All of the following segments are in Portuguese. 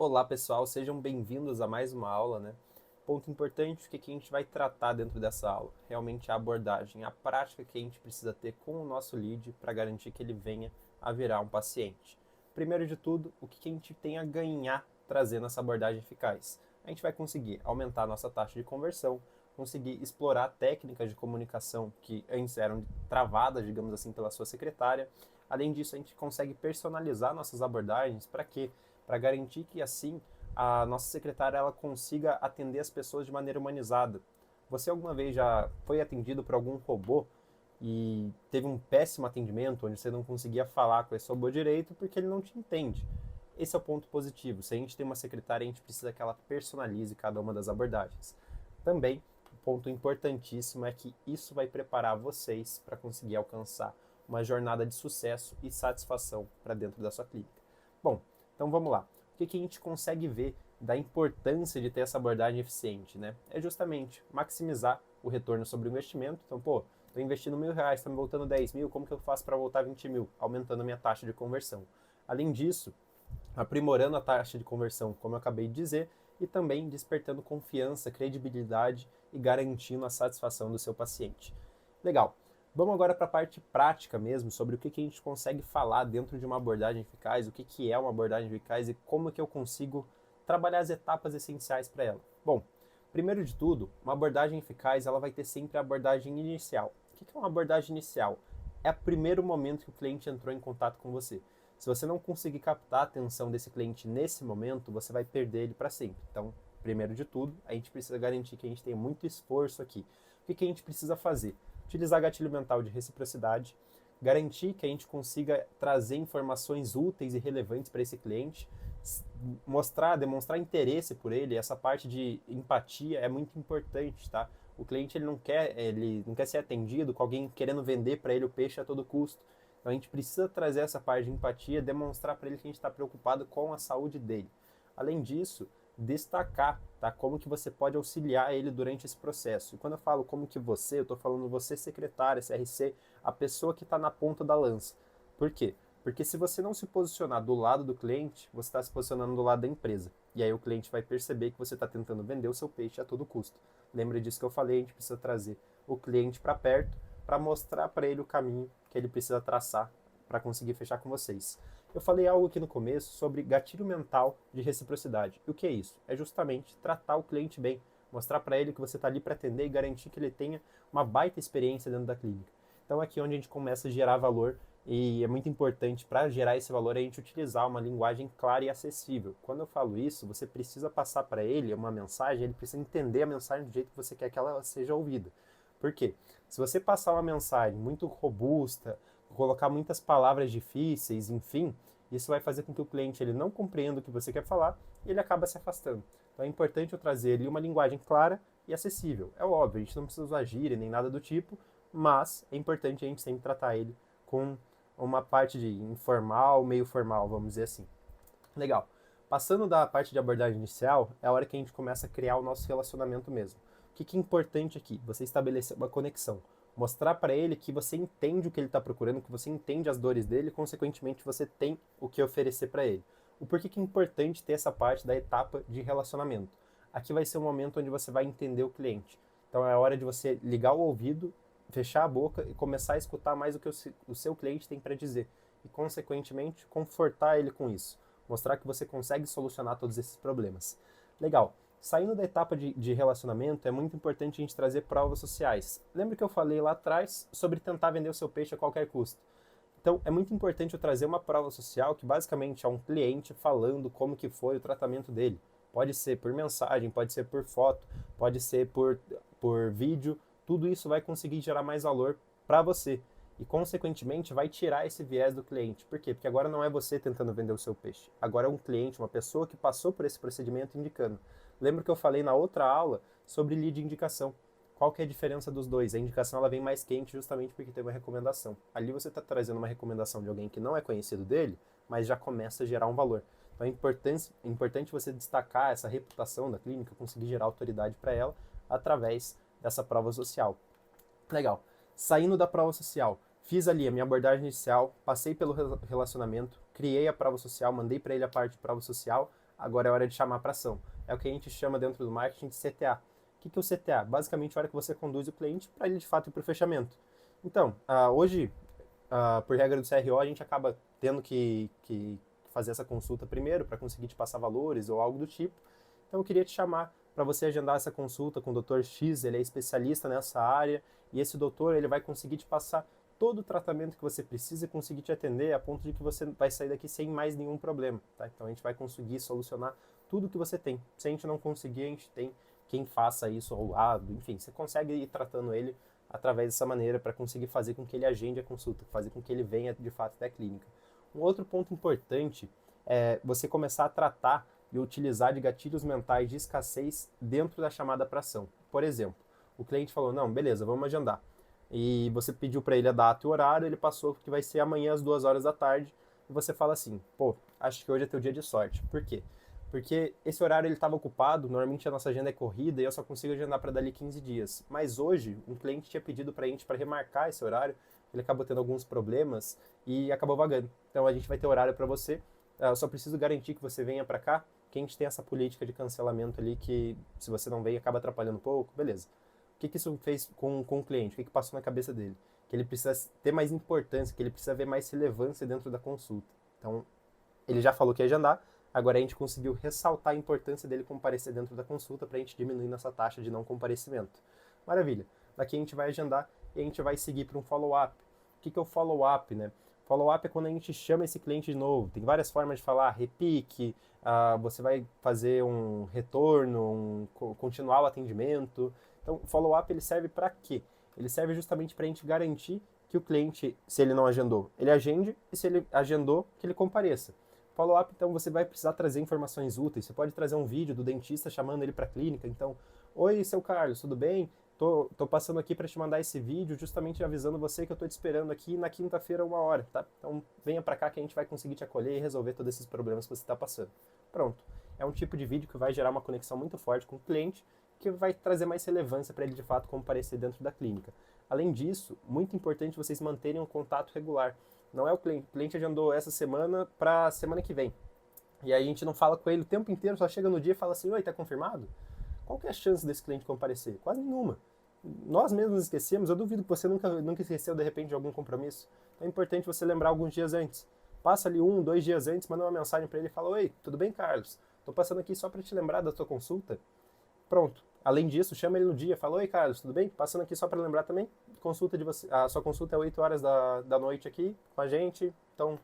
Olá pessoal, sejam bem-vindos a mais uma aula, né? Ponto importante, o que a gente vai tratar dentro dessa aula? Realmente a abordagem, a prática que a gente precisa ter com o nosso lead para garantir que ele venha a virar um paciente. Primeiro de tudo, o que a gente tem a ganhar trazendo essa abordagem eficaz? A gente vai conseguir aumentar a nossa taxa de conversão, conseguir explorar técnicas de comunicação que antes eram travadas, digamos assim, pela sua secretária. Além disso, a gente consegue personalizar nossas abordagens para quê? Para garantir que assim a nossa secretária ela consiga atender as pessoas de maneira humanizada. Você alguma vez já foi atendido por algum robô e teve um péssimo atendimento, onde você não conseguia falar com esse robô direito porque ele não te entende? Esse é o ponto positivo. Se a gente tem uma secretária, a gente precisa que ela personalize cada uma das abordagens. Também, um ponto importantíssimo é que isso vai preparar vocês para conseguir alcançar uma jornada de sucesso e satisfação para dentro da sua clínica. Bom, então vamos lá. O que a gente consegue ver da importância de ter essa abordagem eficiente, né? É justamente maximizar o retorno sobre o investimento. Então, pô, estou investindo R$1.000, está me voltando 10 mil, como que eu faço para voltar 20 mil? Aumentando a minha taxa de conversão. Além disso, aprimorando a taxa de conversão, como eu acabei de dizer, e também despertando confiança, credibilidade e garantindo a satisfação do seu paciente. Legal. Vamos agora para a parte prática mesmo, sobre o que a gente consegue falar dentro de uma abordagem eficaz, o que é uma abordagem eficaz e como que eu consigo trabalhar as etapas essenciais para ela. Bom, primeiro de tudo, uma abordagem eficaz ela vai ter sempre a abordagem inicial. O que é uma abordagem inicial? É o primeiro momento que o cliente entrou em contato com você. Se você não conseguir captar a atenção desse cliente nesse momento, você vai perder ele para sempre. Então, primeiro de tudo, a gente precisa garantir que a gente tem muito esforço aqui. O que a gente precisa fazer? Utilizar gatilho mental de reciprocidade, garantir que a gente consiga trazer informações úteis e relevantes para esse cliente, demonstrar interesse por ele. Essa parte de empatia é muito importante, tá? O cliente ele não quer ser atendido com alguém querendo vender para ele o peixe a todo custo. Então a gente precisa trazer essa parte de empatia, demonstrar para ele que a gente está preocupado com a saúde dele. Além disso, destacar, tá? Como que você pode auxiliar ele durante esse processo. E quando eu falo como que você, eu estou falando você secretária, CRC, a pessoa que está na ponta da lança. Por quê? Porque se você não se posicionar do lado do cliente, você está se posicionando do lado da empresa. E aí o cliente vai perceber que você está tentando vender o seu peixe a todo custo. Lembra disso que eu falei, a gente precisa trazer o cliente para perto para mostrar para ele o caminho que ele precisa traçar para conseguir fechar com vocês. Eu falei algo aqui no começo sobre gatilho mental de reciprocidade. E o que é isso? É justamente tratar o cliente bem, mostrar para ele que você está ali para atender e garantir que ele tenha uma baita experiência dentro da clínica. Então é aqui onde a gente começa a gerar valor e é muito importante para gerar esse valor a gente utilizar uma linguagem clara e acessível. Quando eu falo isso, você precisa passar para ele uma mensagem, ele precisa entender a mensagem do jeito que você quer que ela seja ouvida. Por quê? Se você passar uma mensagem muito robusta, colocar muitas palavras difíceis, enfim, isso vai fazer com que o cliente ele não compreenda o que você quer falar e ele acaba se afastando. Então é importante eu trazer ali uma linguagem clara e acessível. É óbvio, a gente não precisa usar gíria nem nada do tipo, mas é importante a gente sempre tratar ele com uma parte de informal, meio formal, vamos dizer assim. Legal. Passando da parte de abordagem inicial, é a hora que a gente começa a criar o nosso relacionamento mesmo. O que é importante aqui? Você estabelecer uma conexão. Mostrar para ele que você entende o que ele está procurando, que você entende as dores dele e, consequentemente, você tem o que oferecer para ele. O porquê que é importante ter essa parte da etapa de relacionamento. Aqui vai ser o momento onde você vai entender o cliente. Então é a hora de você ligar o ouvido, fechar a boca e começar a escutar mais o que o seu cliente tem para dizer. E, consequentemente, confortar ele com isso. Mostrar que você consegue solucionar todos esses problemas. Legal. Saindo da etapa de relacionamento, é muito importante a gente trazer provas sociais. Lembra que eu falei lá atrás sobre tentar vender o seu peixe a qualquer custo? Então, é muito importante eu trazer uma prova social que basicamente é um cliente falando como que foi o tratamento dele. Pode ser por mensagem, pode ser por foto, pode ser por vídeo. Tudo isso vai conseguir gerar mais valor para você. E, consequentemente, vai tirar esse viés do cliente. Por quê? Porque agora não é você tentando vender o seu peixe. Agora é um cliente, uma pessoa que passou por esse procedimento indicando. Lembra que eu falei na outra aula sobre lead indicação? Qual que é a diferença dos dois? A indicação ela vem mais quente justamente porque tem uma recomendação. Ali você está trazendo uma recomendação de alguém que não é conhecido dele, mas já começa a gerar um valor. Então é importante você destacar essa reputação da clínica, conseguir gerar autoridade para ela através dessa prova social. Legal. Saindo da prova social, fiz ali a minha abordagem inicial, passei pelo relacionamento, criei a prova social, mandei para ele a parte de prova social. agora é hora de chamar para ação. É o que a gente chama dentro do marketing de CTA. O que é o CTA? Basicamente, a hora que você conduz o cliente para ele de fato ir para o fechamento. Então, hoje, por regra do CRO, a gente acaba tendo que fazer essa consulta primeiro para conseguir te passar valores ou algo do tipo. Então, eu queria te chamar para você agendar essa consulta com o Dr. X, ele é especialista nessa área, e esse doutor ele vai conseguir te passar todo o tratamento que você precisa e conseguir te atender a ponto de que você vai sair daqui sem mais nenhum problema, tá? Então a gente vai conseguir solucionar tudo que você tem. Se a gente não conseguir, a gente tem quem faça isso ao lado, enfim, você consegue ir tratando ele através dessa maneira para conseguir fazer com que ele agende a consulta, fazer com que ele venha de fato até a clínica. Um outro ponto importante é você começar a tratar e utilizar de gatilhos mentais de escassez dentro da chamada para ação. Por exemplo, o cliente falou, não, beleza, vamos agendar. E você pediu para ele a data e o horário, ele passou que vai ser amanhã às 2 horas da tarde, e você fala assim, pô, acho que hoje é teu dia de sorte. Por quê? Porque esse horário ele estava ocupado, normalmente a nossa agenda é corrida e eu só consigo agendar para dali 15 dias. Mas hoje, um cliente tinha pedido para a gente para remarcar esse horário, ele acabou tendo alguns problemas e acabou vagando. Então a gente vai ter horário para você, eu só preciso garantir que você venha para cá, que a gente tem essa política de cancelamento ali que se você não vem acaba atrapalhando um pouco, beleza. O que isso fez com o cliente? O que passou na cabeça dele? Que ele precisa ter mais importância, que ele precisa ver mais relevância dentro da consulta. Então, ele já falou que ia agendar, agora a gente conseguiu ressaltar a importância dele comparecer dentro da consulta para a gente diminuir nossa taxa de não comparecimento. Maravilha. Daqui a gente vai agendar e a gente vai seguir para um follow-up. O que é o follow-up, né? Follow-up é quando a gente chama esse cliente de novo. Tem várias formas de falar, repique, você vai fazer um retorno, continuar o atendimento. Então, o follow-up ele serve para quê? Ele serve justamente para a gente garantir que o cliente, se ele não agendou, ele agende, e se ele agendou, que ele compareça. Follow-up, então, você vai precisar trazer informações úteis. Você pode trazer um vídeo do dentista chamando ele para a clínica. Então, oi, seu Carlos, tudo bem? Tô passando aqui para te mandar esse vídeo, justamente avisando você que eu tô te esperando aqui na quinta-feira, 1 hora, tá? Então, venha para cá que a gente vai conseguir te acolher e resolver todos esses problemas que você está passando. Pronto. É um tipo de vídeo que vai gerar uma conexão muito forte com o cliente, que vai trazer mais relevância para ele de fato comparecer dentro da clínica. Além disso, muito importante vocês manterem um contato regular. Não é o cliente agendou essa semana para a semana que vem. E aí a gente não fala com ele o tempo inteiro, só chega no dia e fala assim, oi, tá confirmado? Qual que é a chance desse cliente comparecer? Quase nenhuma. Nós mesmos esquecemos, eu duvido que você nunca esqueceu de repente de algum compromisso. Então é importante você lembrar alguns dias antes. Passa ali 1, 2 dias antes, manda uma mensagem para ele e fala, oi, tudo bem, Carlos? Tô passando aqui só para te lembrar da tua consulta. Pronto. Além disso, chama ele no dia, fala, oi Carlos, tudo bem? Passando aqui só para lembrar também, a sua consulta é 8 horas da noite aqui com a gente, então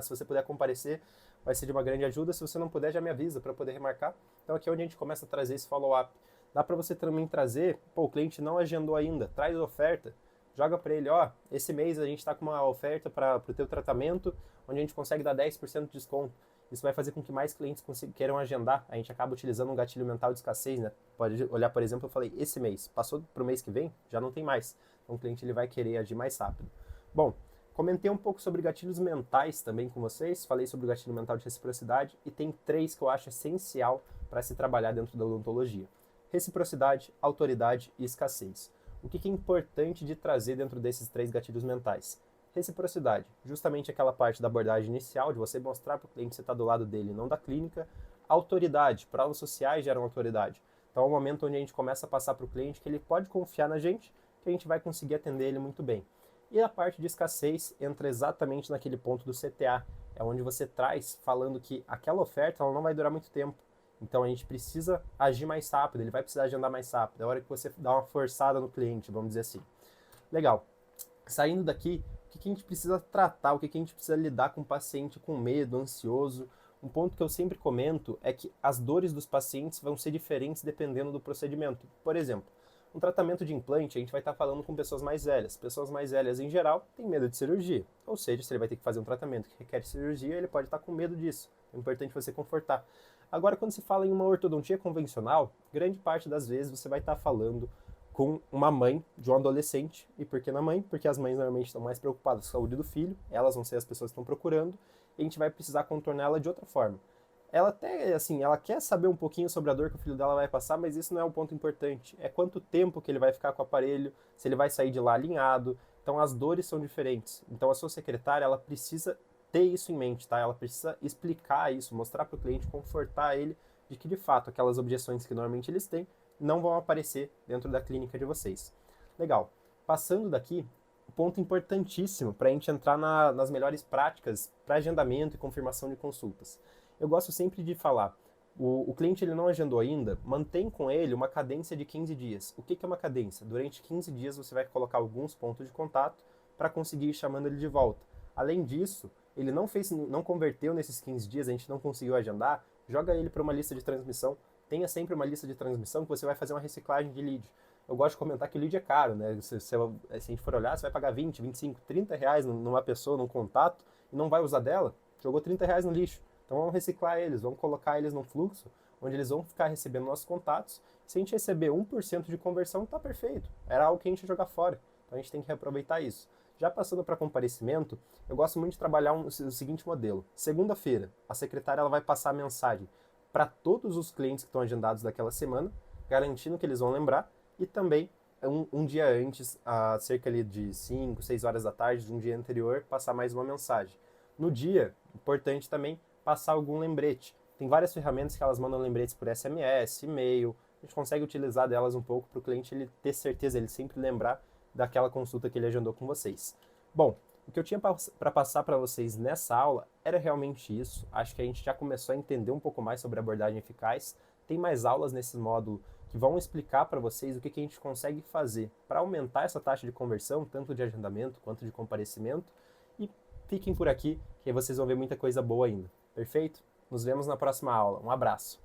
se você puder comparecer, vai ser de uma grande ajuda. Se você não puder, já me avisa para poder remarcar. Então aqui é onde a gente começa a trazer esse follow-up. Dá para você também trazer, o cliente não agendou ainda, traz a oferta, joga para ele, esse mês a gente está com uma oferta para o teu tratamento, onde a gente consegue dar 10% de desconto. Isso vai fazer com que mais clientes queiram agendar. A gente acaba utilizando um gatilho mental de escassez, né? Pode olhar, por exemplo, eu falei, esse mês, passou para o mês que vem, já não tem mais. Então o cliente ele vai querer agir mais rápido. Bom, comentei um pouco sobre gatilhos mentais também com vocês, falei sobre o gatilho mental de reciprocidade e tem 3 que eu acho essencial para se trabalhar dentro da odontologia. Reciprocidade, autoridade e escassez. O que é importante de trazer dentro desses 3 gatilhos mentais? Reciprocidade, justamente aquela parte da abordagem inicial, de você mostrar para o cliente que você está do lado dele, não da clínica. Autoridade, provas sociais geram autoridade. Então é o momento onde a gente começa a passar para o cliente que ele pode confiar na gente, que a gente vai conseguir atender ele muito bem. E a parte de escassez entra exatamente naquele ponto do CTA, é onde você traz falando que aquela oferta ela não vai durar muito tempo. Então a gente precisa agir mais rápido, ele vai precisar agendar mais rápido. É a hora que você dá uma forçada no cliente, vamos dizer assim. Legal. Saindo daqui, o que a gente precisa tratar, o que a gente precisa lidar com o paciente com medo, ansioso. Um ponto que eu sempre comento é que as dores dos pacientes vão ser diferentes dependendo do procedimento. Por exemplo, um tratamento de implante, a gente vai estar falando com pessoas mais velhas. Pessoas mais velhas, em geral, têm medo de cirurgia. Ou seja, se ele vai ter que fazer um tratamento que requer cirurgia, ele pode estar com medo disso. É importante você confortar. Agora, quando se fala em uma ortodontia convencional, grande parte das vezes você vai estar falando com uma mãe de um adolescente. E por que na mãe? Porque as mães normalmente estão mais preocupadas com a saúde do filho, elas vão ser as pessoas que estão procurando, e a gente vai precisar contornar ela de outra forma. Ela até, assim, ela quer saber um pouquinho sobre a dor que o filho dela vai passar, mas isso não é um ponto importante. É quanto tempo que ele vai ficar com o aparelho, se ele vai sair de lá alinhado. Então as dores são diferentes. Então a sua secretária, ela precisa ter isso em mente, tá? Ela precisa explicar isso, mostrar para o cliente, confortar ele de que, de fato, aquelas objeções que normalmente eles têm não vão aparecer dentro da clínica de vocês. Legal. Passando daqui, o ponto importantíssimo para a gente entrar nas melhores práticas para agendamento e confirmação de consultas. Eu gosto sempre de falar, o cliente ele não agendou ainda, mantém com ele uma cadência de 15 dias. O que é uma cadência? Durante 15 dias você vai colocar alguns pontos de contato para conseguir ir chamando ele de volta. Além disso, ele não converteu nesses 15 dias, a gente não conseguiu agendar, joga ele para uma lista de transmissão. Tenha sempre uma lista de transmissão que você vai fazer uma reciclagem de lead. Eu gosto de comentar que o lead é caro, né? Se a gente for olhar, você vai pagar 20, 25, 30 reais numa pessoa, num contato, e não vai usar dela, jogou 30 reais no lixo. Então vamos reciclar eles, vamos colocar eles num fluxo, onde eles vão ficar recebendo nossos contatos. Se a gente receber 1% de conversão, tá perfeito. Era algo que a gente ia jogar fora. Então a gente tem que reaproveitar isso. Já passando para comparecimento, eu gosto muito de trabalhar o seguinte modelo. Segunda-feira, a secretária ela vai passar a mensagem para todos os clientes que estão agendados daquela semana, garantindo que eles vão lembrar, e também um dia antes, cerca ali de 5, 6 horas da tarde, de um dia anterior, passar mais uma mensagem. No dia, importante também, passar algum lembrete. Tem várias ferramentas que elas mandam lembretes por SMS, e-mail, a gente consegue utilizar delas um pouco para o cliente ele ter certeza, ele sempre lembrar daquela consulta que ele agendou com vocês. Bom, o que eu tinha para passar para vocês nessa aula era realmente isso. Acho que a gente já começou a entender um pouco mais sobre abordagem eficaz. Tem mais aulas nesse módulo que vão explicar para vocês o que a gente consegue fazer para aumentar essa taxa de conversão, tanto de agendamento quanto de comparecimento. E fiquem por aqui, que aí vocês vão ver muita coisa boa ainda. Perfeito? Nos vemos na próxima aula. Um abraço!